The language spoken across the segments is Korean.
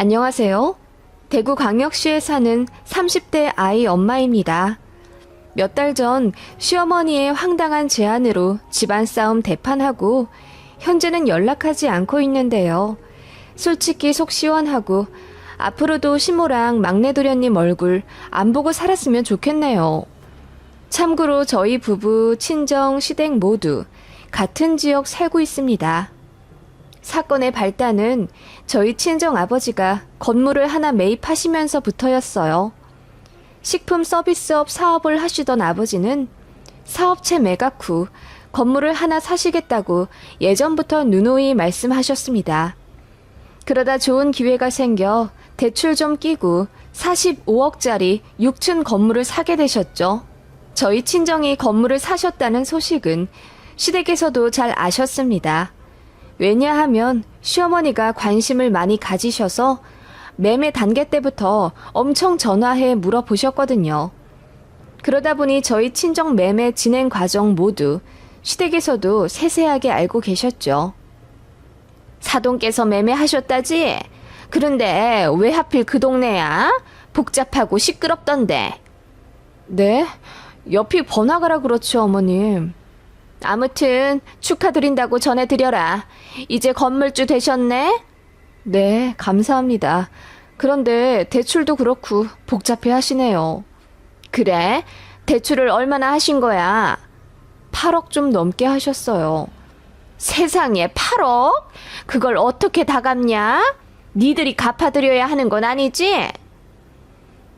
안녕하세요. 대구광역시에 사는 30대 아이 엄마입니다. 몇 달 전 시어머니의 황당한 제안으로 집안 싸움 대판하고 현재는 연락하지 않고 있는데요. 솔직히 속 시원하고 앞으로도 시모랑 막내 도련님 얼굴 안 보고 살았으면 좋겠네요. 참고로 저희 부부, 친정, 시댁 모두 같은 지역 살고 있습니다. 사건의 발단은 저희 친정 아버지가 건물을 하나 매입하시면서부터였어요. 식품 서비스업 사업을 하시던 아버지는 사업체 매각 후 건물을 하나 사시겠다고 예전부터 누누이 말씀하셨습니다. 그러다 좋은 기회가 생겨 대출 좀 끼고 45억짜리 6층 건물을 사게 되셨죠. 저희 친정이 건물을 사셨다는 소식은 시댁에서도 잘 아셨습니다. 왜냐하면 시어머니가 관심을 많이 가지셔서 매매 단계 때부터 엄청 전화해 물어보셨거든요. 그러다 보니 저희 친정 매매 진행 과정 모두 시댁에서도 세세하게 알고 계셨죠. 사돈께서 매매하셨다지? 그런데 왜 하필 그 동네야? 복잡하고 시끄럽던데. 네? 옆이 번화가라 그렇죠, 어머님. 아무튼 축하드린다고 전해드려라. 이제 건물주 되셨네? 네, 감사합니다. 그런데 대출도 그렇고 복잡해 하시네요. 그래? 대출을 얼마나 하신 거야? 8억 좀 넘게 하셨어요. 세상에 8억? 그걸 어떻게 다 갚냐? 니들이 갚아드려야 하는 건 아니지?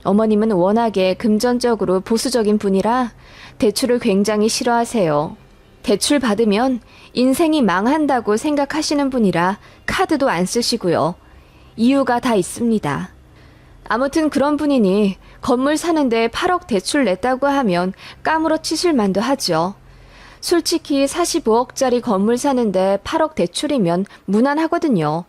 어머님은 워낙에 금전적으로 보수적인 분이라 대출을 굉장히 싫어하세요. 대출 받으면 인생이 망한다고 생각하시는 분이라 카드도 안 쓰시고요. 이유가 다 있습니다. 아무튼 그런 분이니 건물 사는데 8억 대출 냈다고 하면 까무러치실 만도 하죠. 솔직히 45억짜리 건물 사는데 8억 대출이면 무난하거든요.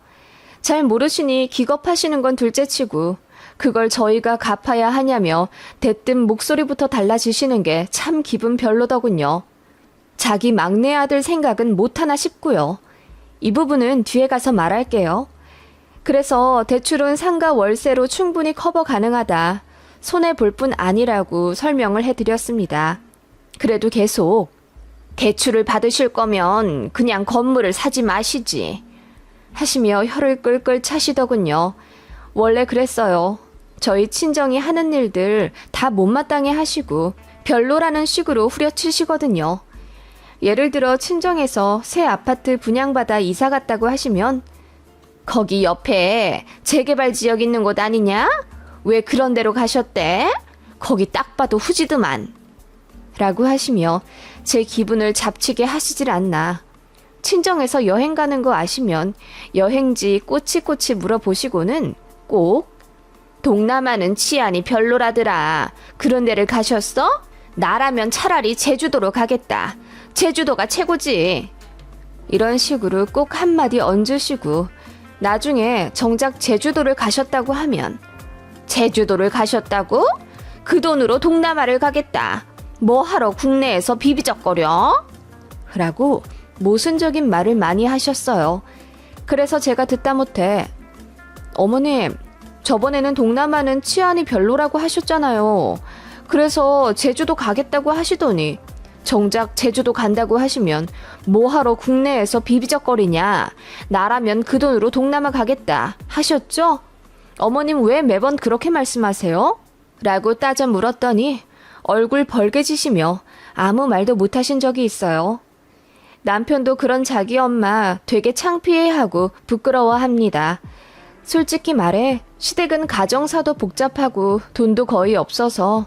잘 모르시니 기겁하시는 건 둘째치고 그걸 저희가 갚아야 하냐며 대뜸 목소리부터 달라지시는 게 참 기분 별로더군요. 자기 막내 아들 생각은 못하나 싶고요. 이 부분은 뒤에 가서 말할게요. 그래서 대출은 상가 월세로 충분히 커버 가능하다. 손해볼 뿐 아니라고 설명을 해드렸습니다. 그래도 계속 대출을 받으실 거면 그냥 건물을 사지 마시지 하시며 혀를 끌끌 차시더군요. 원래 그랬어요. 저희 친정이 하는 일들 다 못마땅해 하시고 별로라는 식으로 후려치시거든요. 예를 들어 친정에서 새 아파트 분양받아 이사 갔다고 하시면 거기 옆에 재개발 지역 있는 곳 아니냐? 왜 그런 데로 가셨대? 거기 딱 봐도 후지드만 라고 하시며 제 기분을 잡치게 하시질 않나. 친정에서 여행 가는 거 아시면 여행지 꼬치꼬치 물어보시고는 꼭 동남아는 치안이 별로라더라. 그런 데를 가셨어? 나라면 차라리 제주도로 가겠다. 제주도가 최고지. 이런 식으로 꼭 한마디 얹으시고 나중에 정작 제주도를 가셨다고 하면 제주도를 가셨다고? 그 돈으로 동남아를 가겠다. 뭐 하러 국내에서 비비적거려? 라고 모순적인 말을 많이 하셨어요. 그래서 제가 듣다 못해 어머님, 저번에는 동남아는 치안이 별로라고 하셨잖아요. 그래서 제주도 가겠다고 하시더니 정작 제주도 간다고 하시면 뭐하러 국내에서 비비적거리냐. 나라면 그 돈으로 동남아 가겠다 하셨죠? 어머님 왜 매번 그렇게 말씀하세요? 라고 따져 물었더니 얼굴 벌개지시며 아무 말도 못하신 적이 있어요. 남편도 그런 자기 엄마 되게 창피해하고 부끄러워합니다. 솔직히 말해 시댁은 가정사도 복잡하고 돈도 거의 없어서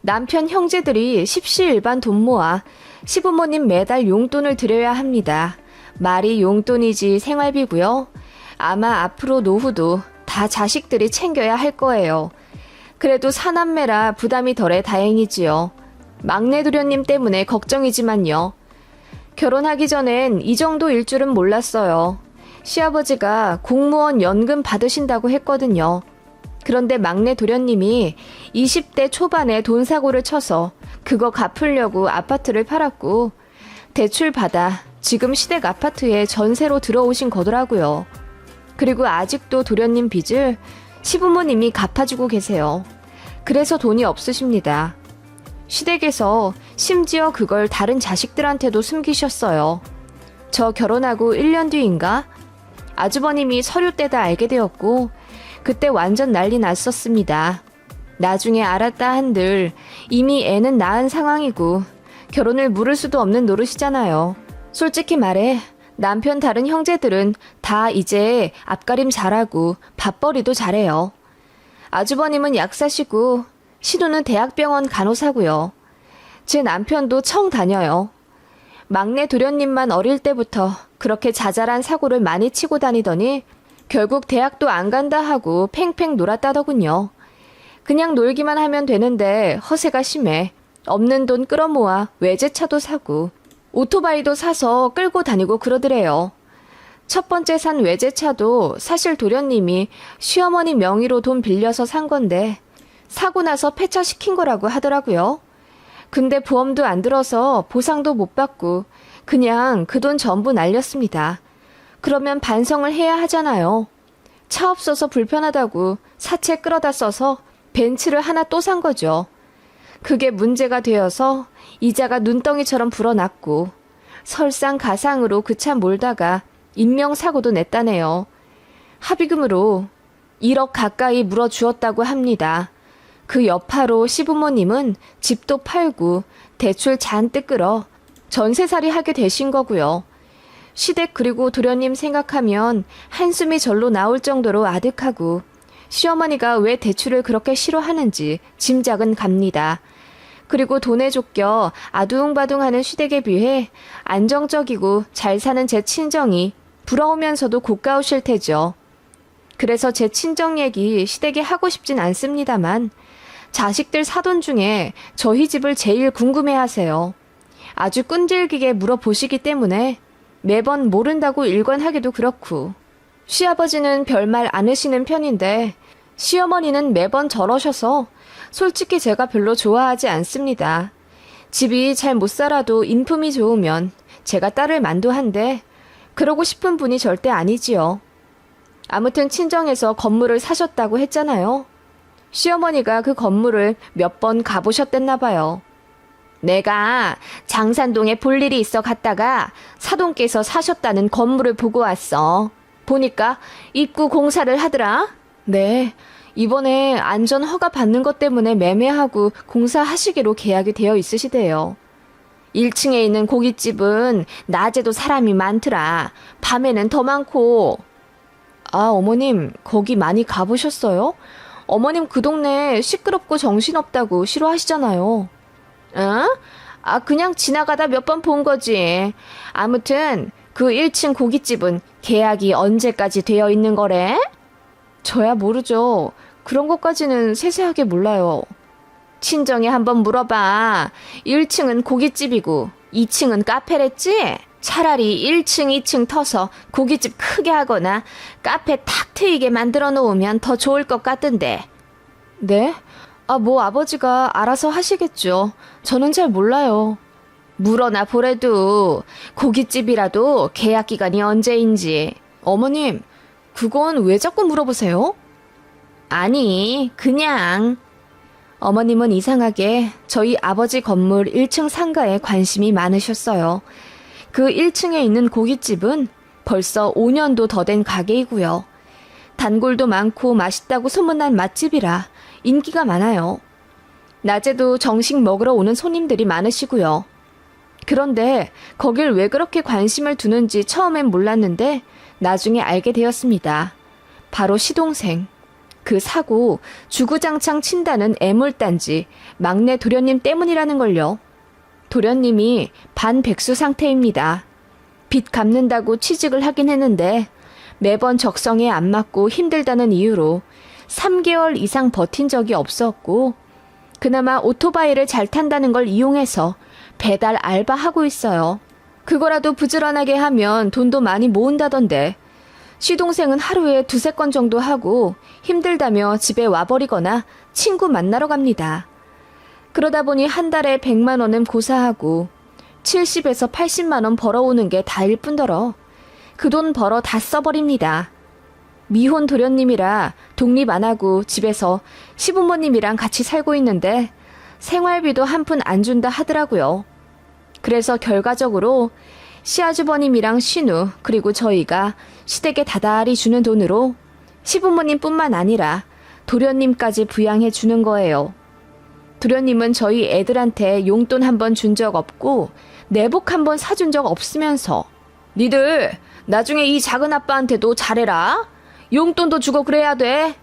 남편 형제들이 십시일반 돈 모아 시부모님 매달 용돈을 드려야 합니다. 말이 용돈이지 생활비고요. 아마 앞으로 노후도 다 자식들이 챙겨야 할 거예요. 그래도 사남매라 부담이 덜해 다행이지요. 막내 도련님 때문에 걱정이지만요. 결혼하기 전엔 이 정도일 줄은 몰랐어요. 시아버지가 공무원 연금 받으신다고 했거든요. 그런데 막내 도련님이 20대 초반에 돈 사고를 쳐서 그거 갚으려고 아파트를 팔았고 대출 받아 지금 시댁 아파트에 전세로 들어오신 거더라고요. 그리고 아직도 도련님 빚을 시부모님이 갚아주고 계세요. 그래서 돈이 없으십니다. 시댁에서 심지어 그걸 다른 자식들한테도 숨기셨어요. 저 결혼하고 1년 뒤인가 아주버님이 서류 떼다 알게 되었고 그때 완전 난리 났었습니다. 나중에 알았다 한들 이미 애는 낳은 상황이고 결혼을 물을 수도 없는 노릇이잖아요. 솔직히 말해 남편 다른 형제들은 다 이제 앞가림 잘하고 밥벌이도 잘해요. 아주버님은 약사시고 시누는 대학병원 간호사고요. 제 남편도 청 다녀요. 막내 도련님만 어릴 때부터 그렇게 자잘한 사고를 많이 치고 다니더니 결국 대학도 안 간다 하고 팽팽 놀았다더군요. 그냥 놀기만 하면 되는데 허세가 심해 없는 돈 끌어모아 외제차도 사고 오토바이도 사서 끌고 다니고 그러더래요. 첫 번째 산 외제차도 사실 도련님이 시어머니 명의로 돈 빌려서 산 건데 사고 나서 폐차시킨 거라고 하더라고요. 근데 보험도 안 들어서 보상도 못 받고 그냥 그 돈 전부 날렸습니다. 그러면 반성을 해야 하잖아요. 차 없어서 불편하다고 사채 끌어다 써서 벤츠를 하나 또 산 거죠. 그게 문제가 되어서 이자가 눈덩이처럼 불어났고 설상가상으로 그 차 몰다가 인명사고도 냈다네요. 합의금으로 1억 가까이 물어주었다고 합니다. 그 여파로 시부모님은 집도 팔고 대출 잔뜩 끌어 전세살이 하게 되신 거고요. 시댁 그리고 도련님 생각하면 한숨이 절로 나올 정도로 아득하고 시어머니가 왜 대출을 그렇게 싫어하는지 짐작은 갑니다. 그리고 돈에 쫓겨 아둥바둥하는 시댁에 비해 안정적이고 잘 사는 제 친정이 부러우면서도 고가우실 테죠. 그래서 제 친정 얘기 시댁에 하고 싶진 않습니다만 자식들 사돈 중에 저희 집을 제일 궁금해하세요. 아주 끈질기게 물어보시기 때문에 매번 모른다고 일관하기도 그렇고 시아버지는 별말 안 하시는 편인데 시어머니는 매번 저러셔서 솔직히 제가 별로 좋아하지 않습니다. 집이 잘 못 살아도 인품이 좋으면 제가 딸을 만두한데 그러고 싶은 분이 절대 아니지요. 아무튼 친정에서 건물을 사셨다고 했잖아요. 시어머니가 그 건물을 몇 번 가보셨댔나 봐요. 내가 장산동에 볼 일이 있어 갔다가 사돈께서 사셨다는 건물을 보고 왔어. 보니까 입구 공사를 하더라. 네, 이번에 안전 허가 받는 것 때문에 매매하고 공사하시기로 계약이 되어 있으시대요. 1층에 있는 고깃집은 낮에도 사람이 많더라. 밤에는 더 많고. 아, 어머님, 거기 많이 가보셨어요? 어머님 그 동네 시끄럽고 정신없다고 싫어하시잖아요. 응? 아, 그냥 지나가다 몇 번 본 거지. 아무튼 그 1층 고깃집은 계약이 언제까지 되어 있는 거래? 저야 모르죠. 그런 것까지는 세세하게 몰라요. 친정에 한번 물어봐. 1층은 고깃집이고 2층은 카페랬지? 차라리 1층, 2층 터서 고깃집 크게 하거나 카페 탁 트이게 만들어 놓으면 더 좋을 것 같던데. 네? 아, 뭐 아버지가 알아서 하시겠죠. 저는 잘 몰라요. 물어나 보래도 고깃집이라도 계약 기간이 언제인지. 어머님, 그건 왜 자꾸 물어보세요? 아니, 그냥. 어머님은 이상하게 저희 아버지 건물 1층 상가에 관심이 많으셨어요. 그 1층에 있는 고깃집은 벌써 5년도 더 된 가게이고요. 단골도 많고 맛있다고 소문난 맛집이라 인기가 많아요. 낮에도 정식 먹으러 오는 손님들이 많으시고요. 그런데 거길 왜 그렇게 관심을 두는지 처음엔 몰랐는데 나중에 알게 되었습니다. 바로 시동생. 그 사고 주구장창 친다는 애물단지 막내 도련님 때문이라는 걸요. 도련님이 반백수 상태입니다. 빚 갚는다고 취직을 하긴 했는데 매번 적성에 안 맞고 힘들다는 이유로 3개월 이상 버틴 적이 없었고 그나마 오토바이를 잘 탄다는 걸 이용해서 배달 알바하고 있어요. 그거라도 부지런하게 하면 돈도 많이 모은다던데 시동생은 하루에 2-3건 정도 하고 힘들다며 집에 와버리거나 친구 만나러 갑니다. 그러다 보니 한 달에 100만 원은 고사하고 70에서 80만 원 벌어오는 게 다일 뿐더러 그 돈 벌어 다 써버립니다. 미혼 도련님이라 독립 안 하고 집에서 시부모님이랑 같이 살고 있는데 생활비도 한 푼 안 준다 하더라고요. 그래서 결과적으로 시아주버님이랑 신우 그리고 저희가 시댁에 다달이 주는 돈으로 시부모님뿐만 아니라 도련님까지 부양해 주는 거예요. 도련님은 저희 애들한테 용돈 한 번 준 적 없고 내복 한 번 사준 적 없으면서 니들 나중에 이 작은 아빠한테도 잘해라. 용돈도 주고 그래야 돼.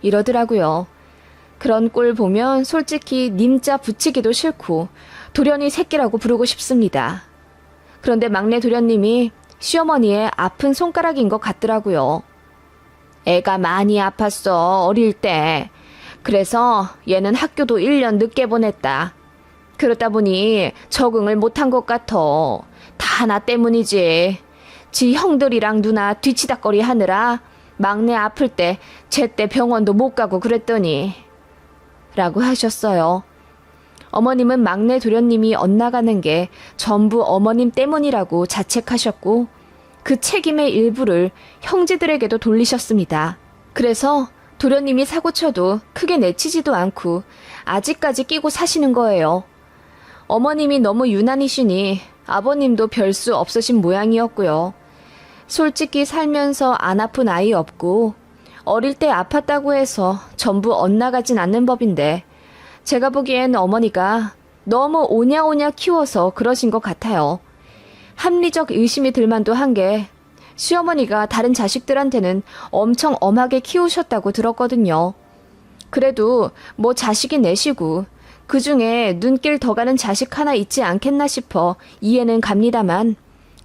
이러더라고요. 그런 꼴 보면 솔직히 님자 붙이기도 싫고 도련이 새끼라고 부르고 싶습니다. 그런데 막내 도련님이 시어머니의 아픈 손가락인 것 같더라고요. 애가 많이 아팠어, 어릴 때. 그래서 얘는 학교도 1년 늦게 보냈다. 그러다 보니 적응을 못한 것 같아. 다 나 때문이지. 지 형들이랑 누나 뒤치다꺼리 하느라 막내 아플 때 제때 병원도 못 가고 그랬더니 라고 하셨어요. 어머님은 막내 도련님이 엇나가는 게 전부 어머님 때문이라고 자책하셨고 그 책임의 일부를 형제들에게도 돌리셨습니다. 그래서 도련님이 사고쳐도 크게 내치지도 않고 아직까지 끼고 사시는 거예요. 어머님이 너무 유난이시니 아버님도 별 수 없으신 모양이었고요. 솔직히 살면서 안 아픈 아이 없고 어릴 때 아팠다고 해서 전부 엇나가진 않는 법인데 제가 보기엔 어머니가 너무 오냐오냐 키워서 그러신 것 같아요. 합리적 의심이 들만도 한 게 시어머니가 다른 자식들한테는 엄청 엄하게 키우셨다고 들었거든요. 그래도 뭐 자식이 내시고 그중에 눈길 더 가는 자식 하나 있지 않겠나 싶어 이해는 갑니다만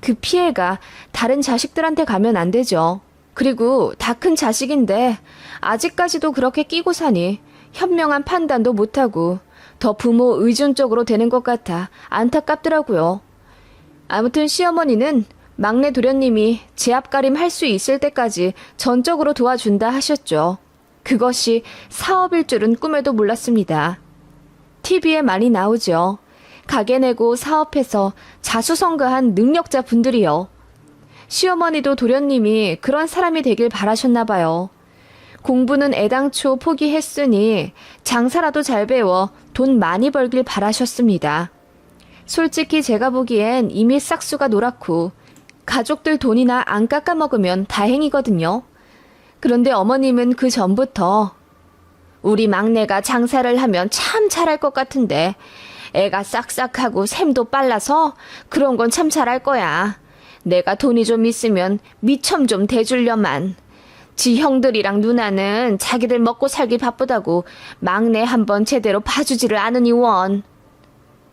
그 피해가 다른 자식들한테 가면 안 되죠. 그리고 다 큰 자식인데 아직까지도 그렇게 끼고 사니 현명한 판단도 못하고 더 부모 의존 쪽으로 되는 것 같아 안타깝더라고요. 아무튼 시어머니는 막내 도련님이 제압가림 할 수 있을 때까지 전적으로 도와준다 하셨죠. 그것이 사업일 줄은 꿈에도 몰랐습니다. TV에 많이 나오죠. 가게 내고 사업해서 자수성가한 능력자 분들이요. 시어머니도 도련님이 그런 사람이 되길 바라셨나 봐요. 공부는 애당초 포기했으니 장사라도 잘 배워 돈 많이 벌길 바라셨습니다. 솔직히 제가 보기엔 이미 싹수가 노랗고 가족들 돈이나 안 깎아먹으면 다행이거든요. 그런데 어머님은 그 전부터 우리 막내가 장사를 하면 참 잘할 것 같은데 애가 싹싹하고 셈도 빨라서 그런 건 참 잘할 거야. 내가 돈이 좀 있으면 미첨 좀 대주려만. 지 형들이랑 누나는 자기들 먹고 살기 바쁘다고 막내 한번 제대로 봐주지를 않으니 원.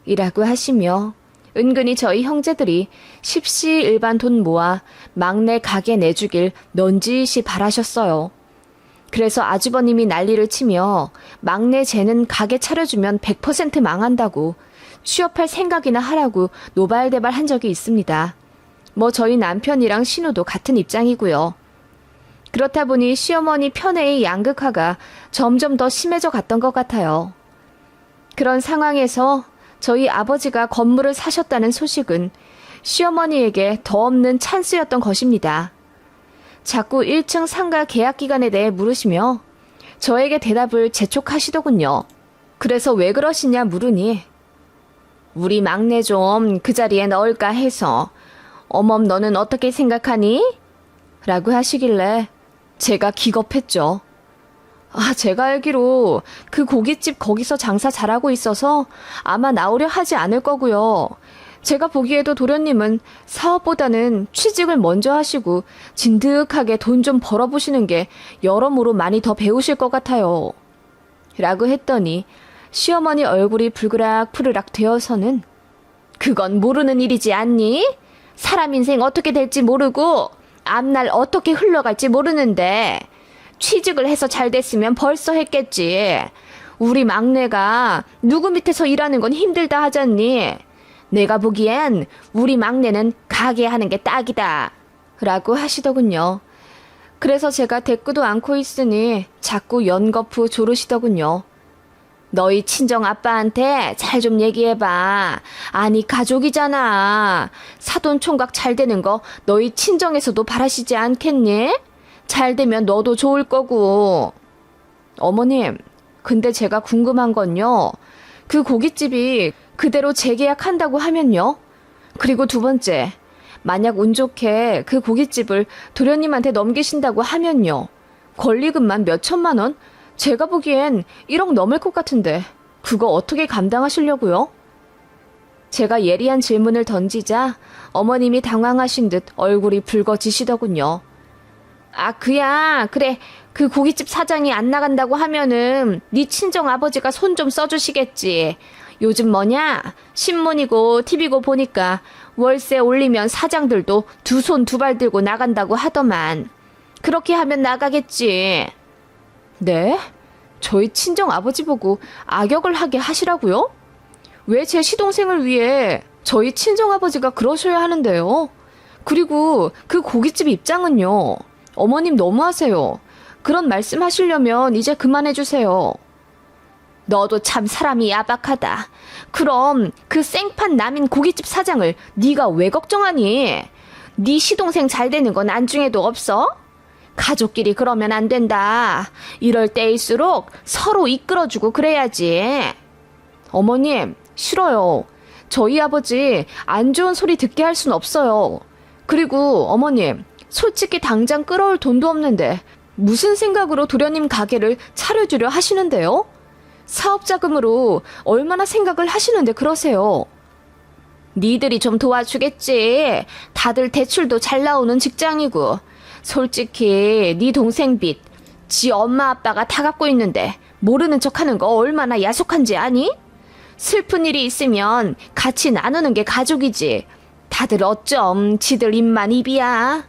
이라고 하시며 은근히 저희 형제들이 십시일반 돈 모아 막내 가게 내주길 넌지시 바라셨어요. 그래서 아주버님이 난리를 치며 막내 쟤는 가게 차려주면 100% 망한다고 취업할 생각이나 하라고 노발대발 한 적이 있습니다. 뭐 저희 남편이랑 신우도 같은 입장이고요. 그렇다 보니 시어머니 편애의 양극화가 점점 더 심해져 갔던 것 같아요. 그런 상황에서 저희 아버지가 건물을 사셨다는 소식은 시어머니에게 더 없는 찬스였던 것입니다. 자꾸 1층 상가 계약 기간에 대해 물으시며 저에게 대답을 재촉하시더군요. 그래서 왜 그러시냐 물으니 우리 막내 좀 그 자리에 넣을까 해서 어멈 너는 어떻게 생각하니? 라고 하시길래 제가 기겁했죠. 제가 알기로 그 고깃집 거기서 장사 잘하고 있어서 아마 나오려 하지 않을 거고요. 제가 보기에도 도련님은 사업보다는 취직을 먼저 하시고 진득하게 돈 좀 벌어보시는 게 여러모로 많이 더 배우실 것 같아요. 라고 했더니 시어머니 얼굴이 불그락 푸르락 되어서는 그건 모르는 일이지 않니? 사람 인생 어떻게 될지 모르고 앞날 어떻게 흘러갈지 모르는데 취직을 해서 잘 됐으면 벌써 했겠지. 우리 막내가 누구 밑에서 일하는 건 힘들다 하잖니. 내가 보기엔 우리 막내는 가게 하는 게 딱이다. 라고 하시더군요. 그래서 제가 대꾸도 않고 있으니 자꾸 연거푸 조르시더군요. 너희 친정 아빠한테 잘 좀 얘기해봐. 아니 가족이잖아. 사돈 총각 잘 되는 거 너희 친정에서도 바라시지 않겠니? 잘 되면 너도 좋을 거고. 어머님, 근데 제가 궁금한 건요. 그 고깃집이 그대로 재계약한다고 하면요. 그리고 두 번째, 만약 운 좋게 그 고깃집을 도련님한테 넘기신다고 하면요. 권리금만 몇 천만 원? 제가 보기엔 1억 넘을 것 같은데 그거 어떻게 감당하시려고요? 제가 예리한 질문을 던지자 어머님이 당황하신 듯 얼굴이 붉어지시더군요. 아, 그래. 그 고깃집 사장이 안 나간다고 하면은 네 친정 아버지가 손 좀 써주시겠지. 요즘 신문이고 TV고 보니까 월세 올리면 사장들도 두 손 두 발 들고 나간다고 하더만. 그렇게 하면 나가겠지. 네? 저희 친정 아버지 보고 악역을 하게 하시라고요? 왜 제 시동생을 위해 저희 친정 아버지가 그러셔야 하는데요? 그리고 그 고깃집 입장은요. 어머님 너무하세요. 그런 말씀 하시려면 이제 그만해주세요. 너도 참 사람이 야박하다. 그럼 그 생판 남인 고깃집 사장을 네가 왜 걱정하니? 네 시동생 잘 되는 건 안중에도 없어? 가족끼리 그러면 안 된다. 이럴 때일수록 서로 이끌어주고 그래야지. 어머님, 싫어요. 저희 아버지 안 좋은 소리 듣게 할 순 없어요. 그리고 어머님, 솔직히 당장 끌어올 돈도 없는데 무슨 생각으로 도련님 가게를 차려주려 하시는데요? 사업 자금으로 얼마나 생각을 하시는데 그러세요? 니들이 좀 도와주겠지. 다들 대출도 잘 나오는 직장이고. 솔직히 네 동생 빚, 지 엄마 아빠가 다 갖고 있는데 모르는 척하는 거 얼마나 야속한지 아니? 슬픈 일이 있으면 같이 나누는 게 가족이지. 다들 어쩜 지들 입만 입이야.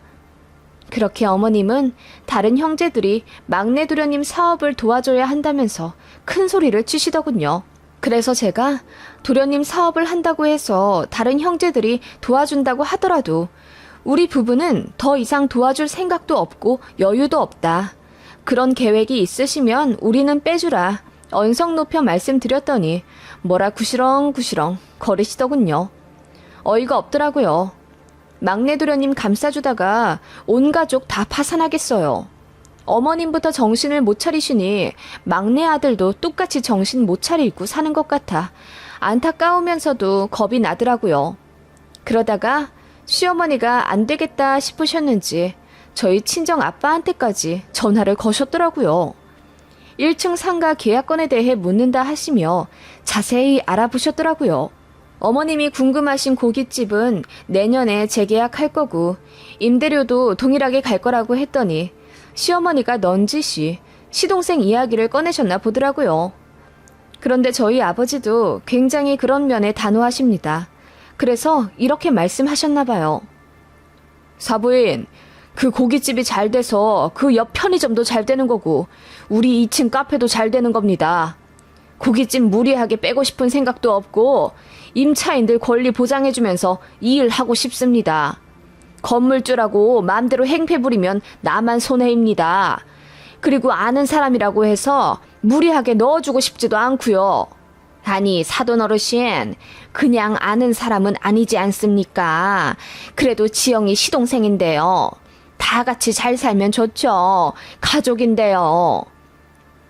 그렇게 어머님은 다른 형제들이 막내 도련님 사업을 도와줘야 한다면서 큰 소리를 치시더군요. 그래서 제가 도련님 사업을 한다고 해서 다른 형제들이 도와준다고 하더라도 우리 부부는 더 이상 도와줄 생각도 없고 여유도 없다. 그런 계획이 있으시면 우리는 빼주라. 언성 높여 말씀드렸더니 뭐라 구시렁구시렁 거리시더군요. 어이가 없더라고요. 막내 도련님 감싸주다가 온 가족 다 파산하겠어요. 어머님부터 정신을 못 차리시니 막내 아들도 똑같이 정신 못 차리고 사는 것 같아 안타까우면서도 겁이 나더라고요. 그러다가 시어머니가 안 되겠다 싶으셨는지 저희 친정 아빠한테까지 전화를 거셨더라고요. 1층 상가 계약건에 대해 묻는다 하시며 자세히 알아보셨더라고요. 어머님이 궁금하신 고깃집은 내년에 재계약할 거고 임대료도 동일하게 갈 거라고 했더니 시어머니가 넌지시 시동생 이야기를 꺼내셨나 보더라고요. 그런데 저희 아버지도 굉장히 그런 면에 단호하십니다. 그래서 이렇게 말씀하셨나 봐요. 사부인, 그 고깃집이 잘 돼서 그 옆 편의점도 잘 되는 거고 우리 2층 카페도 잘 되는 겁니다. 고깃집 무리하게 빼고 싶은 생각도 없고 임차인들 권리 보장해주면서 이 일 하고 싶습니다. 건물주라고 마음대로 행패 부리면 나만 손해입니다. 그리고 아는 사람이라고 해서 무리하게 넣어주고 싶지도 않고요. 아니 사돈 어르신, 그냥 아는 사람은 아니지 않습니까? 그래도 지영이 시동생인데요. 다 같이 잘 살면 좋죠. 가족인데요.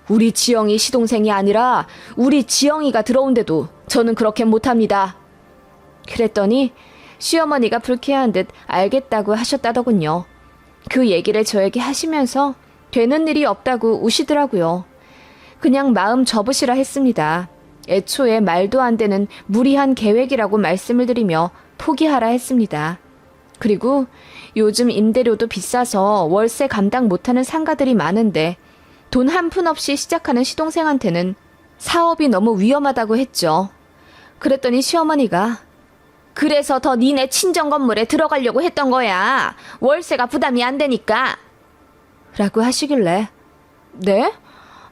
우리 지영이 시동생이 아니라 우리 지영이가 들어온데도 저는 그렇게 못합니다. 그랬더니 시어머니가 불쾌한 듯 알겠다고 하셨다더군요. 그 얘기를 저에게 하시면서 되는 일이 없다고 우시더라고요. 그냥 마음 접으시라 했습니다. 애초에 말도 안 되는 무리한 계획이라고 말씀을 드리며 포기하라 했습니다. 그리고 요즘 임대료도 비싸서 월세 감당 못하는 상가들이 많은데 돈 한 푼 없이 시작하는 시동생한테는 사업이 너무 위험하다고 했죠. 그랬더니 시어머니가 그래서 더 니네 친정 건물에 들어가려고 했던 거야. 월세가 부담이 안 되니까. 라고 하시길래 네?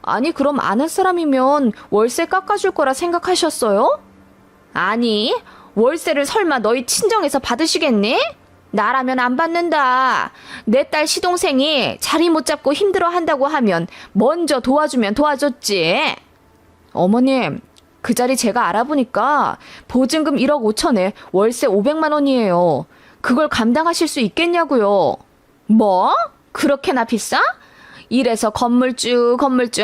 아니 그럼 아는 사람이면 월세 깎아줄 거라 생각하셨어요? 아니 월세를 설마 너희 친정에서 받으시겠니? 나라면 안 받는다. 내 딸 시동생이 자리 못 잡고 힘들어한다고 하면 먼저 도와주면 도와줬지. 어머님, 그 자리 제가 알아보니까 보증금 1억 5천에 월세 500만 원이에요. 그걸 감당하실 수 있겠냐고요. 뭐? 그렇게나 비싸? 이래서 건물주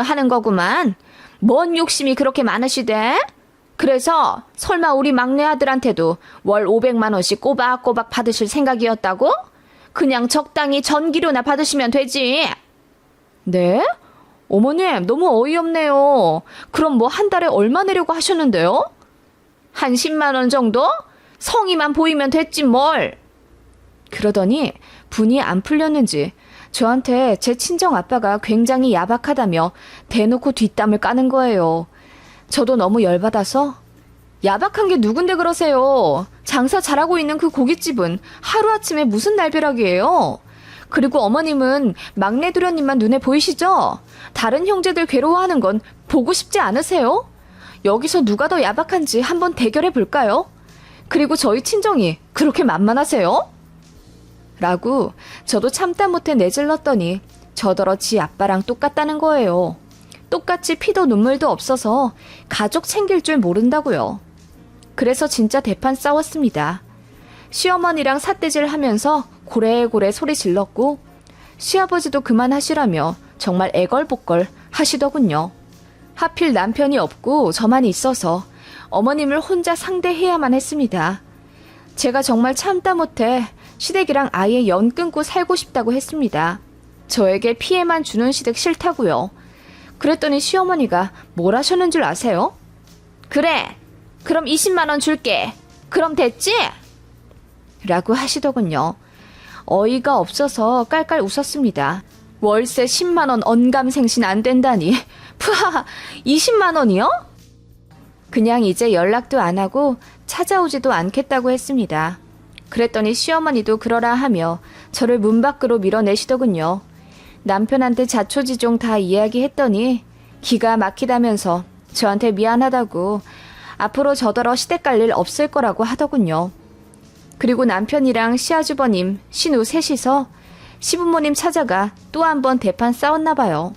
하는 거구만. 뭔 욕심이 그렇게 많으시대? 그래서 설마 우리 막내 아들한테도 월 500만 원씩 꼬박꼬박 받으실 생각이었다고? 그냥 적당히 전기료나 받으시면 되지. 네? 어머님, 너무 어이없네요. 그럼 뭐 한 달에 얼마 내려고 하셨는데요? 한 10만 원 정도? 성의만 보이면 됐지 뭘. 그러더니 분이 안 풀렸는지 저한테 제 친정 아빠가 굉장히 야박하다며 대놓고 뒷담을 까는 거예요. 저도 너무 열받아서 야박한 게 누군데 그러세요. 장사 잘하고 있는 그 고깃집은 하루아침에 무슨 날벼락이에요. 그리고 어머님은 막내 도련님만 눈에 보이시죠? 다른 형제들 괴로워하는 건 보고 싶지 않으세요? 여기서 누가 더 야박한지 한번 대결해 볼까요? 그리고 저희 친정이 그렇게 만만하세요? 라고 저도 참다 못해 내질렀더니 저더러 지 아빠랑 똑같다는 거예요. 똑같이 피도 눈물도 없어서 가족 챙길 줄 모른다고요. 그래서 진짜 대판 싸웠습니다. 시어머니랑 삿대질 하면서 고래고래 소리 질렀고 시아버지도 그만하시라며 정말 애걸복걸 하시더군요. 하필 남편이 없고 저만 있어서 어머님을 혼자 상대해야만 했습니다. 제가 정말 참다 못해 시댁이랑 아예 연 끊고 살고 싶다고 했습니다. 저에게 피해만 주는 시댁 싫다고요. 그랬더니 시어머니가 뭘 하셨는 줄 아세요? 그래, 그럼 20만 원 줄게. 그럼 됐지? 라고 하시더군요. 어이가 없어서 깔깔 웃었습니다. 월세 10만 원 언감생신 안 된다니. 푸하, 20만 원이요? 그냥 이제 연락도 안 하고 찾아오지도 않겠다고 했습니다. 그랬더니 시어머니도 그러라 하며 저를 문 밖으로 밀어내시더군요. 남편한테 자초지종 다 이야기했더니 기가 막히다면서 저한테 미안하다고 앞으로 저더러 시댁 갈 일 없을 거라고 하더군요. 그리고 남편이랑 시아주버님, 신우 셋이서 시부모님 찾아가 또 한 번 대판 싸웠나 봐요.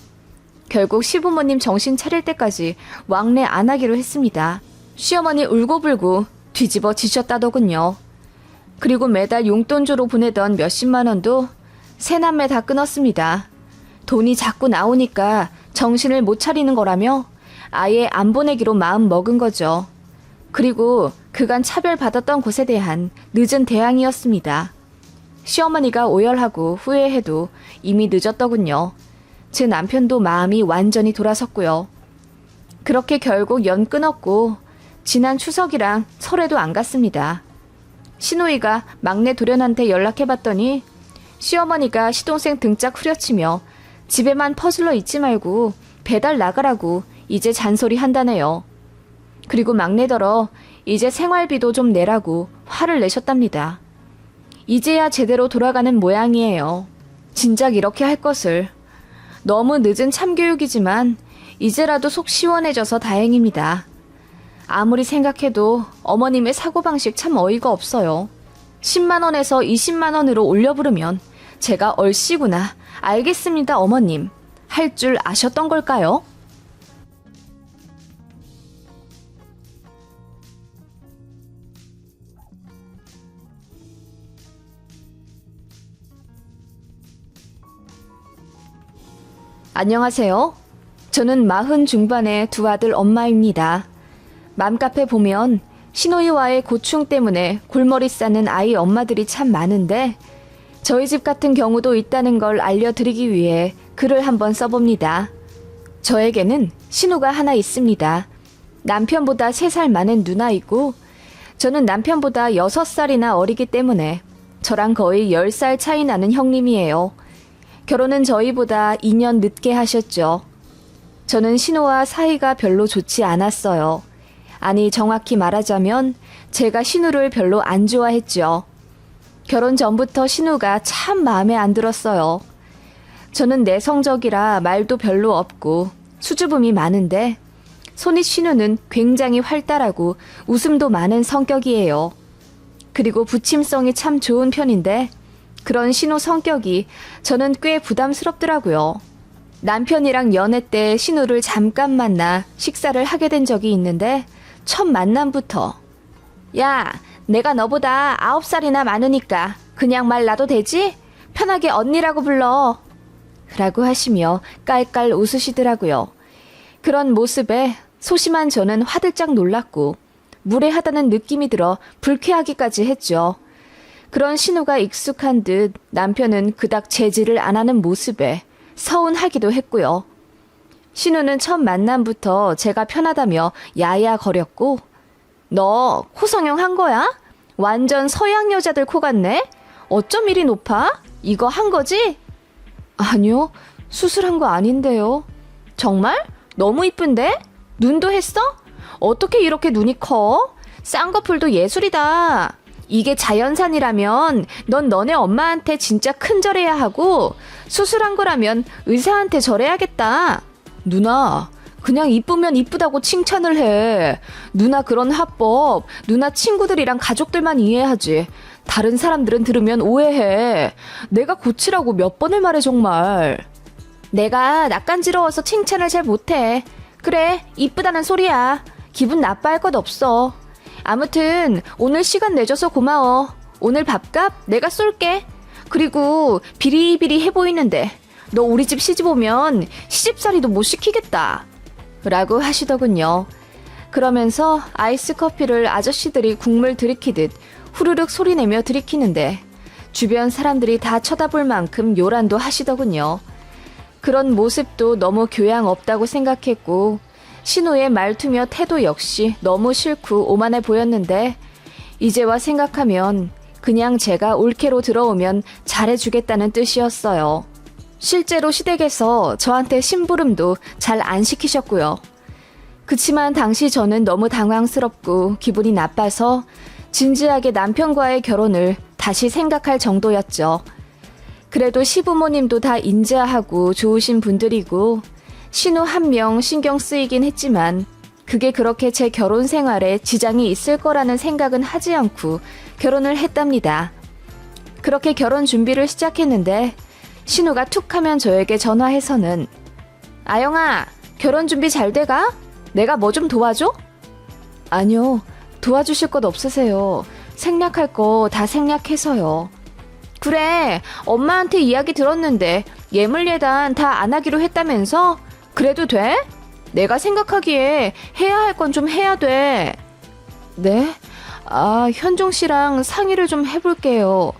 결국 시부모님 정신 차릴 때까지 왕래 안 하기로 했습니다. 시어머니 울고불고 뒤집어 지셨다더군요. 그리고 매달 용돈주로 보내던 몇십만 원도 새남매 다 끊었습니다. 돈이 자꾸 나오니까 정신을 못 차리는 거라며 아예 안 보내기로 마음 먹은 거죠. 그리고 그간 차별받았던 곳에 대한 늦은 대항이었습니다. 시어머니가 오열하고 후회해도 이미 늦었더군요. 제 남편도 마음이 완전히 돌아섰고요. 그렇게 결국 연 끊었고 지난 추석이랑 설에도 안 갔습니다. 시누이가 막내 도련한테 연락해봤더니 시어머니가 시동생 등짝 후려치며 집에만 퍼질러 있지 말고 배달 나가라고 이제 잔소리 한다네요. 그리고 막내더러 이제 생활비도 좀 내라고 화를 내셨답니다. 이제야 제대로 돌아가는 모양이에요. 진작 이렇게 할 것을. 너무 늦은 참교육이지만 이제라도 속 시원해져서 다행입니다. 아무리 생각해도 어머님의 사고방식 참 어이가 없어요. 10만 원에서 20만 원으로 올려 부르면 제가 얼씨구나 알겠습니다 어머님 할 줄 아셨던 걸까요? 안녕하세요. 저는 40 중반의 두 아들 엄마입니다. 맘카페 보면 시노이와의 고충 때문에 골머리 싸는 아이 엄마들이 참 많은데 저희 집 같은 경우도 있다는 걸 알려드리기 위해 글을 한번 써봅니다. 저에게는 신우가 하나 있습니다. 남편보다 3살 많은 누나이고 저는 남편보다 6살이나 어리기 때문에 저랑 거의 10살 차이 나는 형님이에요. 결혼은 저희보다 2년 늦게 하셨죠. 저는 신우와 사이가 별로 좋지 않았어요. 아니 정확히 말하자면 제가 신우를 별로 안 좋아했죠. 결혼 전부터 신우가 참 마음에 안 들었어요. 저는 내성적이라 말도 별로 없고 수줍음이 많은데 손이 신우는 굉장히 활달하고 웃음도 많은 성격이에요. 그리고 부침성이 참 좋은 편인데 그런 신우 성격이 저는 꽤 부담스럽더라고요. 남편이랑 연애 때 신우를 잠깐 만나 식사를 하게 된 적이 있는데 첫 만남부터 야, 내가 너보다 9살이나 많으니까 그냥 말 놔도 되지? 편하게 언니라고 불러. 라고 하시며 깔깔 웃으시더라고요. 그런 모습에 소심한 저는 화들짝 놀랐고 무례하다는 느낌이 들어 불쾌하기까지 했죠. 그런 신우가 익숙한 듯 남편은 그닥 제지를 안 하는 모습에 서운하기도 했고요. 신우는 첫 만남부터 제가 편하다며 야야거렸고 너 코 성형한 거야? 완전 서양 여자들 코 같네? 어쩜 이리 높아? 이거 한 거지? 아니요, 수술한 거 아닌데요. 정말? 너무 이쁜데? 눈도 했어? 어떻게 이렇게 눈이 커? 쌍꺼풀도 예술이다. 이게 자연산이라면 넌 너네 엄마한테 진짜 큰절해야 하고 수술한 거라면 의사한테 절해야겠다. 누나, 그냥 이쁘면 이쁘다고 칭찬을 해. 누나 그런 화법, 누나 친구들이랑 가족들만 이해하지. 다른 사람들은 들으면 오해해. 내가 고치라고 몇 번을 말해 정말. 내가 낯간지러워서 칭찬을 잘 못해. 그래, 이쁘다는 소리야. 기분 나빠할 것 없어. 아무튼 오늘 시간 내줘서 고마워. 오늘 밥값 내가 쏠게. 그리고 비리비리해 보이는데 너 우리 집 시집 오면 시집살이도 못 시키겠다. 라고 하시더군요. 그러면서 아이스 커피를 아저씨들이 국물 들이키듯 후루룩 소리내며 들이키는데 주변 사람들이 다 쳐다볼 만큼 요란도 하시더군요. 그런 모습도 너무 교양 없다고 생각했고 신우의 말투며 태도 역시 너무 싫고 오만해 보였는데 이제와 생각하면 그냥 제가 올케로 들어오면 잘해주겠다는 뜻이었어요. 실제로 시댁에서 저한테 심부름도 잘 안 시키셨고요. 그치만 당시 저는 너무 당황스럽고 기분이 나빠서 진지하게 남편과의 결혼을 다시 생각할 정도였죠. 그래도 시부모님도 다 인자하고 좋으신 분들이고 신우 한 명 신경 쓰이긴 했지만 그게 그렇게 제 결혼 생활에 지장이 있을 거라는 생각은 하지 않고 결혼을 했답니다. 그렇게 결혼 준비를 시작했는데 신우가 툭 하면 저에게 전화해서는 아영아, 결혼 준비 잘 돼가? 내가 뭐 좀 도와줘? 아니요, 도와주실 것 없으세요. 생략할 거 다 생략해서요. 그래, 엄마한테 이야기 들었는데 예물예단 다 안 하기로 했다면서? 그래도 돼? 내가 생각하기에 해야 할 건 좀 해야 돼. 네? 현종 씨랑 상의를 좀 해볼게요.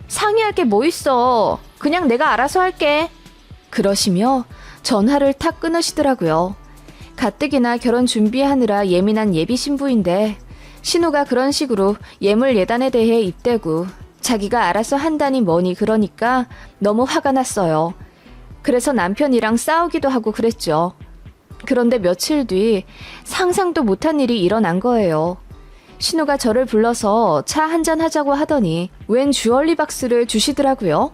상의할 게 뭐 있어. 그냥 내가 알아서 할게. 그러시며 전화를 탁 끊으시더라고요. 가뜩이나 결혼 준비하느라 예민한 예비 신부인데 신우가 그런 식으로 예물 예단에 대해 입대고 자기가 알아서 한다니 뭐니 그러니까 너무 화가 났어요. 그래서 남편이랑 싸우기도 하고 그랬죠. 그런데 며칠 뒤 상상도 못한 일이 일어난 거예요. 신우가 저를 불러서 차 한잔 하자고 하더니 웬 주얼리 박스를 주시더라고요.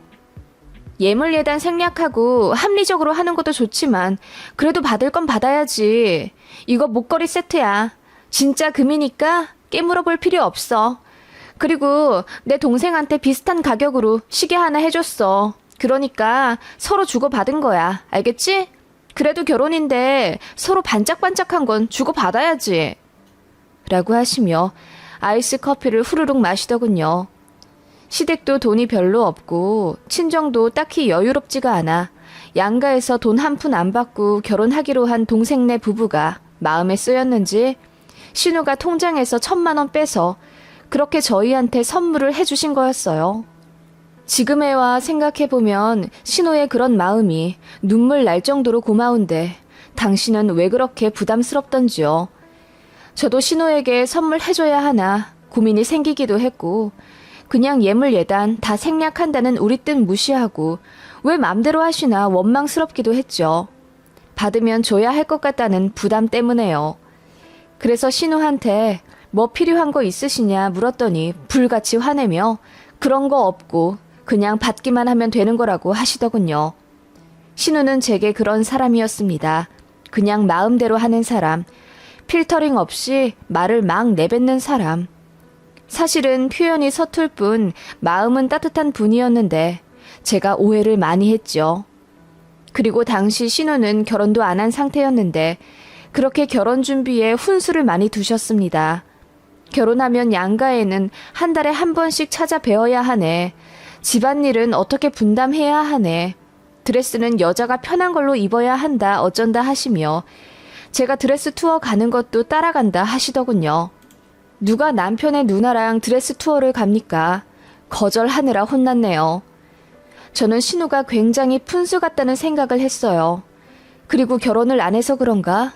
예물 예단 생략하고 합리적으로 하는 것도 좋지만 그래도 받을 건 받아야지. 이거 목걸이 세트야. 진짜 금이니까 깨물어 볼 필요 없어. 그리고 내 동생한테 비슷한 가격으로 시계 하나 해줬어. 그러니까 서로 주고받은 거야. 알겠지? 그래도 결혼인데 서로 반짝반짝한 건 주고받아야지. 라고 하시며 아이스 커피를 후루룩 마시더군요. 시댁도 돈이 별로 없고 친정도 딱히 여유롭지가 않아 양가에서 돈 한 푼 안 받고 결혼하기로 한 동생네 부부가 마음에 쓰였는지 신우가 통장에서 1,000만 원 빼서 그렇게 저희한테 선물을 해주신 거였어요. 지금에 와 생각해보면 신우의 그런 마음이 눈물 날 정도로 고마운데 당신은 왜 그렇게 부담스럽던지요. 저도 신우에게 선물해줘야 하나 고민이 생기기도 했고 그냥 예물 예단 다 생략한다는 우리 뜻 무시하고 왜 맘대로 하시나 원망스럽기도 했죠. 받으면 줘야 할 것 같다는 부담 때문에요. 그래서 신우한테 뭐 필요한 거 있으시냐 물었더니 불같이 화내며 그런 거 없고 그냥 받기만 하면 되는 거라고 하시더군요. 신우는 제게 그런 사람이었습니다. 그냥 마음대로 하는 사람, 필터링 없이 말을 막 내뱉는 사람. 사실은 표현이 서툴 뿐 마음은 따뜻한 분이었는데 제가 오해를 많이 했죠. 그리고 당시 신우는 결혼도 안 한 상태였는데 그렇게 결혼 준비에 훈수를 많이 두셨습니다. 결혼하면 양가에는 한 달에 한 번씩 찾아뵈어야 하네. 집안일은 어떻게 분담해야 하네. 드레스는 여자가 편한 걸로 입어야 한다 어쩐다 하시며 제가 드레스 투어 가는 것도 따라간다 하시더군요. 누가 남편의 누나랑 드레스 투어를 갑니까? 거절하느라 혼났네요. 저는 신우가 굉장히 푼수 같다는 생각을 했어요. 그리고 결혼을 안 해서 그런가?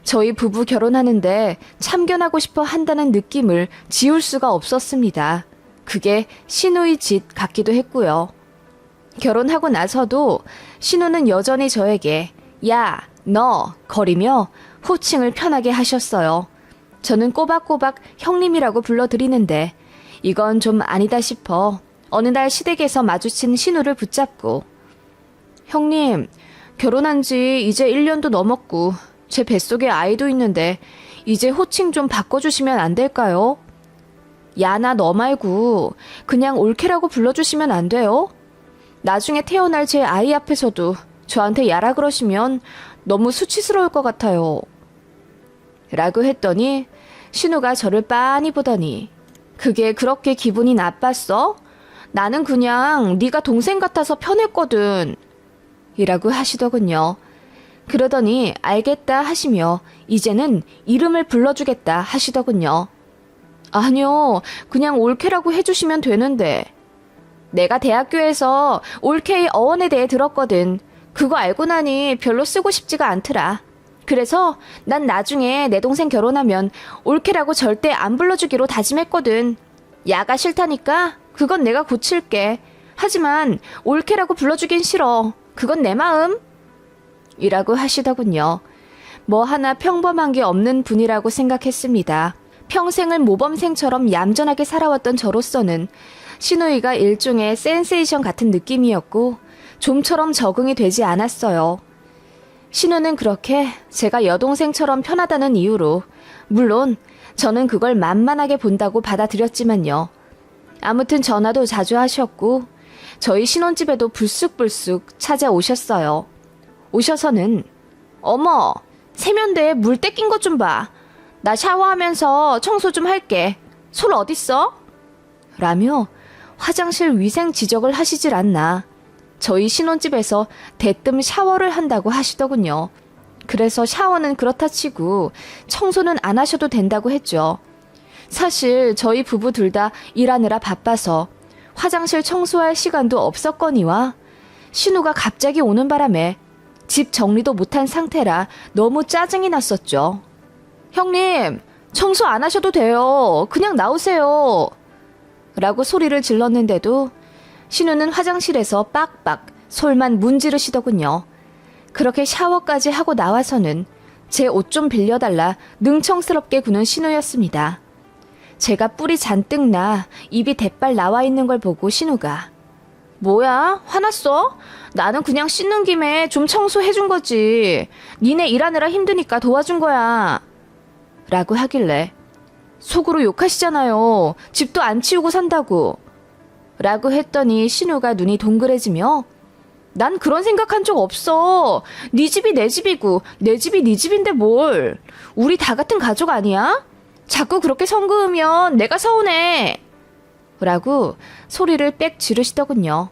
저희 부부 결혼하는데 참견하고 싶어 한다는 느낌을 지울 수가 없었습니다. 그게 신우의 짓 같기도 했고요. 결혼하고 나서도 신우는 여전히 저에게 야, 너 거리며 호칭을 편하게 하셨어요. 저는 꼬박꼬박 형님이라고 불러드리는데 이건 좀 아니다 싶어 어느 날 시댁에서 마주친 신우를 붙잡고 형님, 결혼한 지 이제 1년도 넘었고 제 뱃속에 아이도 있는데 이제 호칭 좀 바꿔주시면 안 될까요? 야나 너 말고 그냥 올케라고 불러주시면 안 돼요? 나중에 태어날 제 아이 앞에서도 저한테 야라 그러시면 너무 수치스러울 것 같아요. 라고 했더니 신우가 저를 빤히 보더니 그게 그렇게 기분이 나빴어? 나는 그냥 네가 동생 같아서 편했거든. 이라고 하시더군요. 그러더니 알겠다 하시며 이제는 이름을 불러주겠다 하시더군요. 아니요, 그냥 올케라고 해주시면 되는데. 내가 대학교에서 올케의 어원에 대해 들었거든. 그거 알고 나니 별로 쓰고 싶지가 않더라. 그래서 난 나중에 내 동생 결혼하면 올케라고 절대 안 불러주기로 다짐했거든. 야가 싫다니까 그건 내가 고칠게. 하지만 올케라고 불러주긴 싫어. 그건 내 마음. 이라고 하시더군요. 뭐 하나 평범한 게 없는 분이라고 생각했습니다. 평생을 모범생처럼 얌전하게 살아왔던 저로서는 신우이가 일종의 센세이션 같은 느낌이었고 좀처럼 적응이 되지 않았어요. 신우는 그렇게 제가 여동생처럼 편하다는 이유로 물론 저는 그걸 만만하게 본다고 받아들였지만요. 아무튼 전화도 자주 하셨고 저희 신혼집에도 불쑥불쑥 찾아오셨어요. 오셔서는 어머, 세면대에 물 떼낀 것 좀 봐. 나 샤워하면서 청소 좀 할게. 솔 어딨어? 라며 화장실 위생 지적을 하시질 않나. 저희 신혼집에서 대뜸 샤워를 한다고 하시더군요. 그래서 샤워는 그렇다 치고 청소는 안 하셔도 된다고 했죠. 사실 저희 부부 둘 다 일하느라 바빠서 화장실 청소할 시간도 없었거니와 신우가 갑자기 오는 바람에 집 정리도 못한 상태라 너무 짜증이 났었죠. 형님, 청소 안 하셔도 돼요. 그냥 나오세요. 라고 소리를 질렀는데도 신우는 화장실에서 빡빡 솔만 문지르시더군요. 그렇게 샤워까지 하고 나와서는 제 옷 좀 빌려달라 능청스럽게 구는 신우였습니다. 제가 뿔이 잔뜩 나 입이 대빨 나와 있는 걸 보고 신우가 뭐야? 화났어? 나는 그냥 씻는 김에 좀 청소해준 거지. 니네 일하느라 힘드니까 도와준 거야. 라고 하길래 속으로 욕하시잖아요. 집도 안 치우고 산다고. 라고 했더니 신우가 눈이 동그래지며 난 그런 생각한 적 없어. 네 집이 내 집이고 내 집이 네 집인데 뭘. 우리 다 같은 가족 아니야? 자꾸 그렇게 선 그으면 내가 서운해. 라고 소리를 빽 지르시더군요.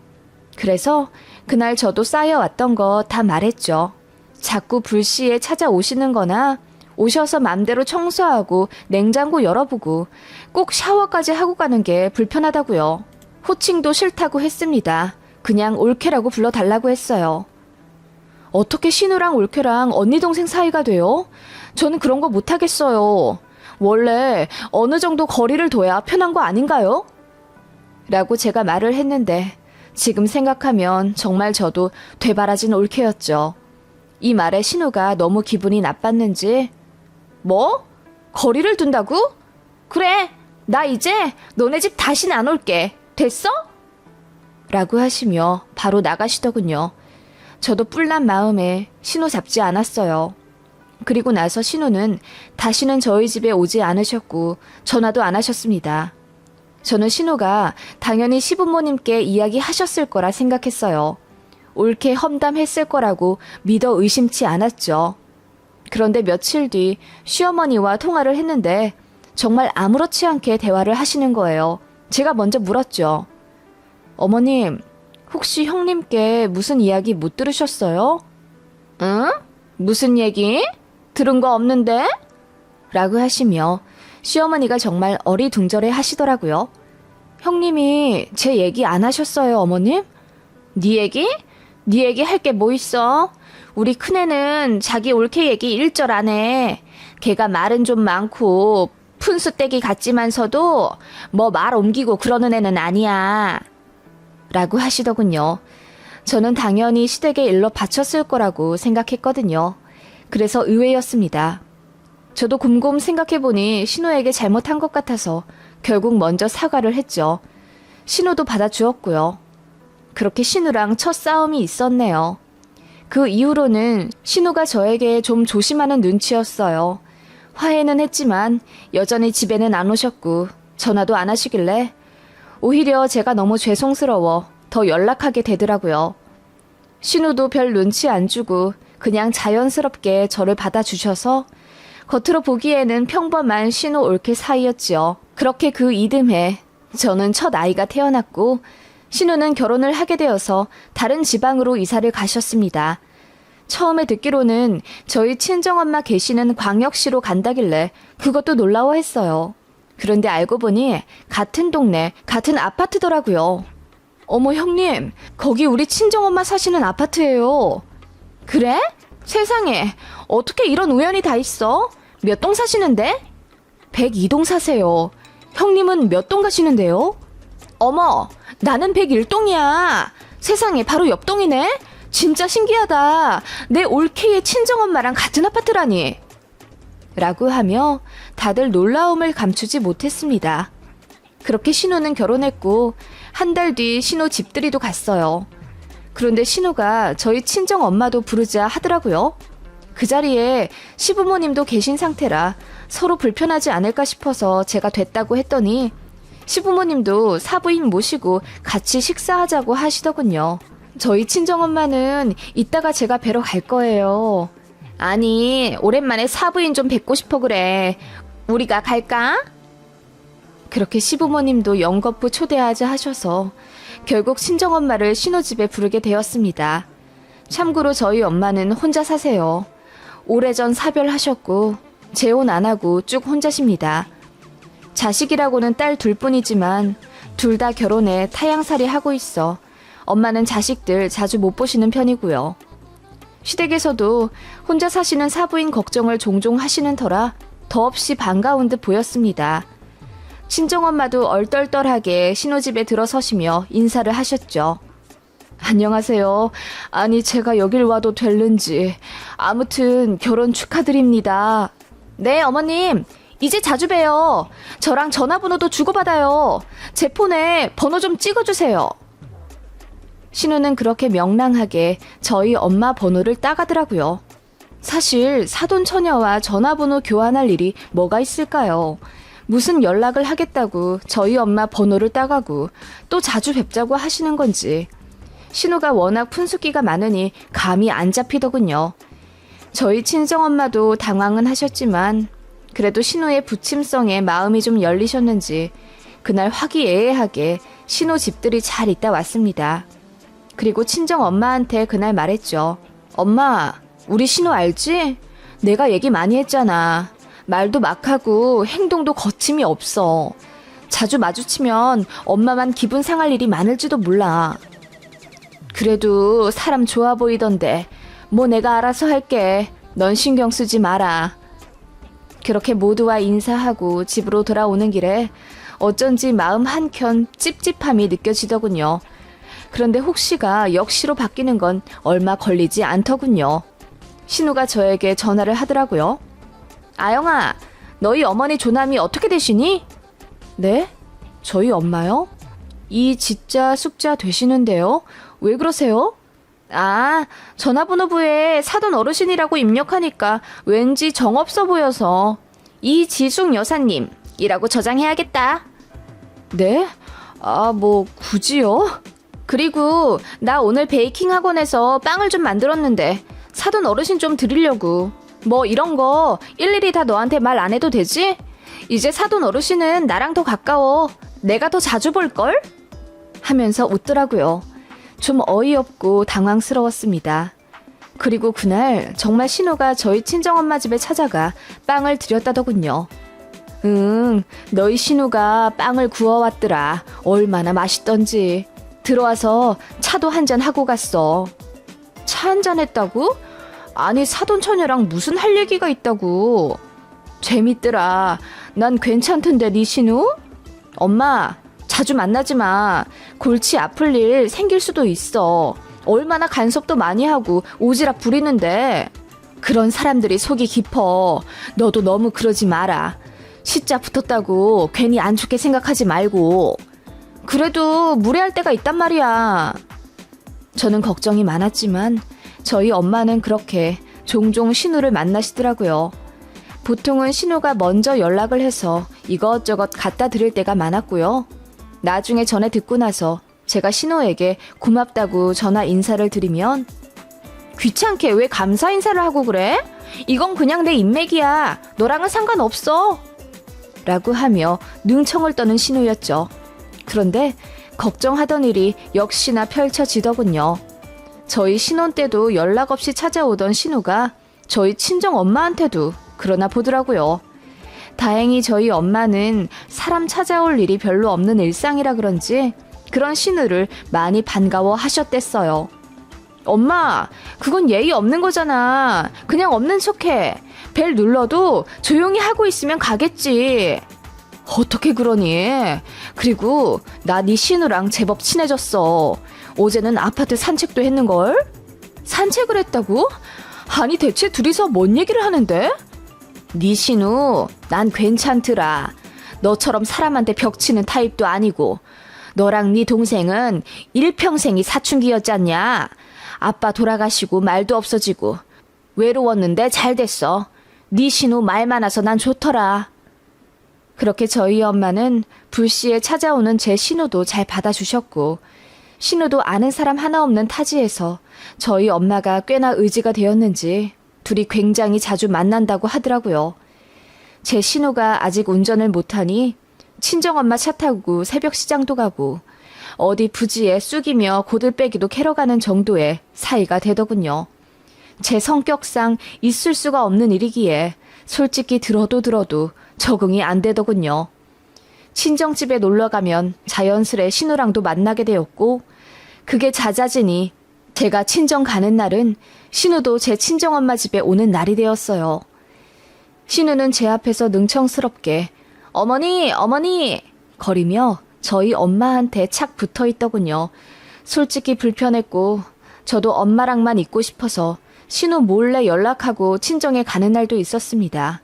그래서 그날 저도 쌓여왔던 거 다 말했죠. 자꾸 불시에 찾아오시는 거나 오셔서 맘대로 청소하고 냉장고 열어보고 꼭 샤워까지 하고 가는 게 불편하다고요. 호칭도 싫다고 했습니다. 그냥 올케라고 불러달라고 했어요. 어떻게 신우랑 올케랑 언니 동생 사이가 돼요? 저는 그런 거 못하겠어요. 원래 어느 정도 거리를 둬야 편한 거 아닌가요? 라고 제가 말을 했는데 지금 생각하면 정말 저도 되바라진 올케였죠. 이 말에 신우가 너무 기분이 나빴는지 뭐? 거리를 둔다고? 그래, 나 이제 너네 집 다시는 안 올게. 됐어? 라고 하시며 바로 나가시더군요. 저도 뿔난 마음에 신우 잡지 않았어요. 그리고 나서 신우는 다시는 저희 집에 오지 않으셨고 전화도 안 하셨습니다. 저는 신우가 당연히 시부모님께 이야기하셨을 거라 생각했어요. 옳게 험담했을 거라고 믿어 의심치 않았죠. 그런데 며칠 뒤 시어머니와 통화를 했는데 정말 아무렇지 않게 대화를 하시는 거예요. 제가 먼저 물었죠. 어머님, 혹시 형님께 무슨 이야기 못 들으셨어요? 응? 무슨 얘기? 들은 거 없는데? 라고 하시며 시어머니가 정말 어리둥절해 하시더라고요. 형님이 제 얘기 안 하셨어요, 어머님? 네 얘기? 네 얘기 할 게 뭐 있어? 우리 큰애는 자기 올케 얘기 일절 안 해. 걔가 말은 좀 많고 푼수떼기 같지만서도 뭐 말 옮기고 그러는 애는 아니야. 라고 하시더군요. 저는 당연히 시댁의 일로 바쳤을 거라고 생각했거든요. 그래서 의외였습니다. 저도 곰곰 생각해보니 신우에게 잘못한 것 같아서 결국 먼저 사과를 했죠. 신우도 받아주었고요. 그렇게 신우랑 첫 싸움이 있었네요. 그 이후로는 신우가 저에게 좀 조심하는 눈치였어요. 화해는 했지만 여전히 집에는 안 오셨고 전화도 안 하시길래 오히려 제가 너무 죄송스러워 더 연락하게 되더라고요. 신우도 별 눈치 안 주고 그냥 자연스럽게 저를 받아주셔서 겉으로 보기에는 평범한 신우 올케 사이였지요. 그렇게 그 이듬해 저는 첫 아이가 태어났고 신우는 결혼을 하게 되어서 다른 지방으로 이사를 가셨습니다. 처음에 듣기로는 저희 친정엄마 계시는 광역시로 간다길래 그것도 놀라워했어요. 그런데 알고 보니 같은 동네, 같은 아파트더라고요. 어머 형님, 거기 우리 친정엄마 사시는 아파트예요. 그래? 세상에, 어떻게 이런 우연이 다 있어? 몇 동 사시는데? 102동 사세요. 형님은 몇 동 가시는데요? 어머, 나는 101동이야. 세상에, 바로 옆 동이네? 진짜 신기하다. 내 올케의 친정엄마랑 같은 아파트라니. 라고 하며 다들 놀라움을 감추지 못했습니다. 그렇게 신우는 결혼했고 한 달 뒤 신우 집들이도 갔어요. 그런데 신우가 저희 친정엄마도 부르자 하더라고요. 그 자리에 시부모님도 계신 상태라 서로 불편하지 않을까 싶어서 제가 됐다고 했더니 시부모님도 사부인 모시고 같이 식사하자고 하시더군요. 저희 친정엄마는 이따가 제가 뵈러 갈 거예요. 아니, 오랜만에 사부인 좀 뵙고 싶어 그래. 우리가 갈까? 그렇게 시부모님도 연거푸 초대하자 하셔서 결국 친정엄마를 신우집에 부르게 되었습니다. 참고로 저희 엄마는 혼자 사세요. 오래전 사별하셨고 재혼 안 하고 쭉 혼자십니다. 자식이라고는 딸 둘뿐이지만 둘 다 결혼해 타양살이 하고 있어 엄마는 자식들 자주 못 보시는 편이고요. 시댁에서도 혼자 사시는 사부인 걱정을 종종 하시는 터라 더없이 반가운 듯 보였습니다. 친정엄마도 얼떨떨하게 신우집에 들어서시며 인사를 하셨죠. 안녕하세요. 아니 제가 여길 와도 될는지. 아무튼 결혼 축하드립니다. 네 어머님. 이제 자주 봬요. 저랑 전화번호도 주고받아요. 제 폰에 번호 좀 찍어주세요. 신우는 그렇게 명랑하게 저희 엄마 번호를 따가더라고요. 사실 사돈처녀와 전화번호 교환할 일이 뭐가 있을까요? 무슨 연락을 하겠다고 저희 엄마 번호를 따가고 또 자주 뵙자고 하시는 건지. 신우가 워낙 푼숫기가 많으니 감이 안 잡히더군요. 저희 친정엄마도 당황은 하셨지만 그래도 신우의 부침성에 마음이 좀 열리셨는지 그날 화기애애하게 신우 집들이 잘 있다 왔습니다. 그리고 친정엄마한테 그날 말했죠. 엄마, 우리 신우 알지? 내가 얘기 많이 했잖아. 말도 막하고 행동도 거침이 없어. 자주 마주치면 엄마만 기분 상할 일이 많을지도 몰라. 그래도 사람 좋아 보이던데 뭐 내가 알아서 할게. 넌 신경 쓰지 마라. 그렇게 모두와 인사하고 집으로 돌아오는 길에 어쩐지 마음 한켠 찝찝함이 느껴지더군요. 그런데 혹시가 역시로 바뀌는 건 얼마 걸리지 않더군요. 신우가 저에게 전화를 하더라고요. 아영아, 너희 어머니 조남이 어떻게 되시니? 네? 저희 엄마요? 이 지자 숙자 되시는데요? 왜 그러세요? 아, 전화번호부에 사돈 어르신이라고 입력하니까 왠지 정없어 보여서 이지숙 여사님이라고 저장해야겠다. 네? 아, 뭐 굳이요? 그리고 나 오늘 베이킹 학원에서 빵을 좀 만들었는데 사돈 어르신 좀 드리려고. 뭐 이런 거 일일이 다 너한테 말 안 해도 되지? 이제 사돈 어르신은 나랑 더 가까워. 내가 더 자주 볼걸? 하면서 웃더라고요. 좀 어이없고 당황스러웠습니다. 그리고 그날 정말 신우가 저희 친정엄마 집에 찾아가 빵을 드렸다더군요. 응, 너희 신우가 빵을 구워왔더라. 얼마나 맛있던지. 들어와서 차도 한잔 하고 갔어. 차 한잔 했다고? 아니, 사돈 처녀랑 무슨 할 얘기가 있다고. 재밌더라. 난 괜찮던데 네 신우? 엄마, 자주 만나지 마. 골치 아플 일 생길 수도 있어. 얼마나 간섭도 많이 하고 오지랖 부리는데. 그런 사람들이 속이 깊어. 너도 너무 그러지 마라. 시자 붙었다고 괜히 안 좋게 생각하지 말고. 그래도 무례할 때가 있단 말이야. 저는 걱정이 많았지만 저희 엄마는 그렇게 종종 신우를 만나시더라고요. 보통은 신우가 먼저 연락을 해서 이것저것 갖다 드릴 때가 많았고요. 나중에 전해 듣고 나서 제가 신우에게 고맙다고 전화 인사를 드리면 귀찮게 왜 감사 인사를 하고 그래? 이건 그냥 내 인맥이야. 너랑은 상관없어. 라고 하며 능청을 떠는 신우였죠. 그런데 걱정하던 일이 역시나 펼쳐지더군요. 저희 신혼 때도 연락 없이 찾아오던 신우가 저희 친정 엄마한테도 그러나 보더라고요. 다행히 저희 엄마는 사람 찾아올 일이 별로 없는 일상이라 그런지 그런 신우를 많이 반가워 하셨댔어요. 엄마, 그건 예의 없는 거잖아. 그냥 없는 척해. 벨 눌러도 조용히 하고 있으면 가겠지. 어떻게 그러니? 그리고 나 네 신우랑 제법 친해졌어. 어제는 아파트 산책도 했는걸? 산책을 했다고? 아니 대체 둘이서 뭔 얘기를 하는데? 네 신우, 난 괜찮더라. 너처럼 사람한테 벽치는 타입도 아니고. 너랑 네 동생은 일평생이 사춘기였잖냐? 아빠 돌아가시고 말도 없어지고 외로웠는데 잘 됐어. 네 신우 말 많아서 난 좋더라. 그렇게 저희 엄마는 불시에 찾아오는 제 신우도 잘 받아주셨고 신우도 아는 사람 하나 없는 타지에서 저희 엄마가 꽤나 의지가 되었는지 둘이 굉장히 자주 만난다고 하더라고요. 제 신우가 아직 운전을 못하니 친정엄마 차 타고 새벽 시장도 가고 어디 부지에 쑥이며 고들빼기도 캐러 가는 정도의 사이가 되더군요. 제 성격상 있을 수가 없는 일이기에 솔직히 들어도 적응이 안 되더군요. 친정집에 놀러가면 자연스레 신우랑도 만나게 되었고 그게 잦아지니 제가 친정 가는 날은 신우도 제 친정엄마 집에 오는 날이 되었어요. 신우는 제 앞에서 능청스럽게 어머니, 어머니! 거리며 저희 엄마한테 착 붙어 있더군요. 솔직히 불편했고 저도 엄마랑만 있고 싶어서 신우 몰래 연락하고 친정에 가는 날도 있었습니다.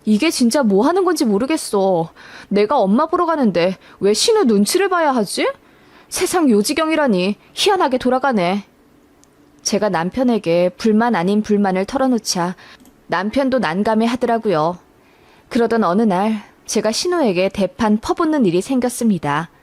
이게 진짜 뭐 하는 건지 모르겠어. 내가 엄마 보러 가는데 왜 신우 눈치를 봐야 하지? 세상 요지경이라니 희한하게 돌아가네. 제가 남편에게 불만 아닌 불만을 털어놓자 남편도 난감해 하더라고요. 그러던 어느 날 제가 신우에게 대판 퍼붓는 일이 생겼습니다.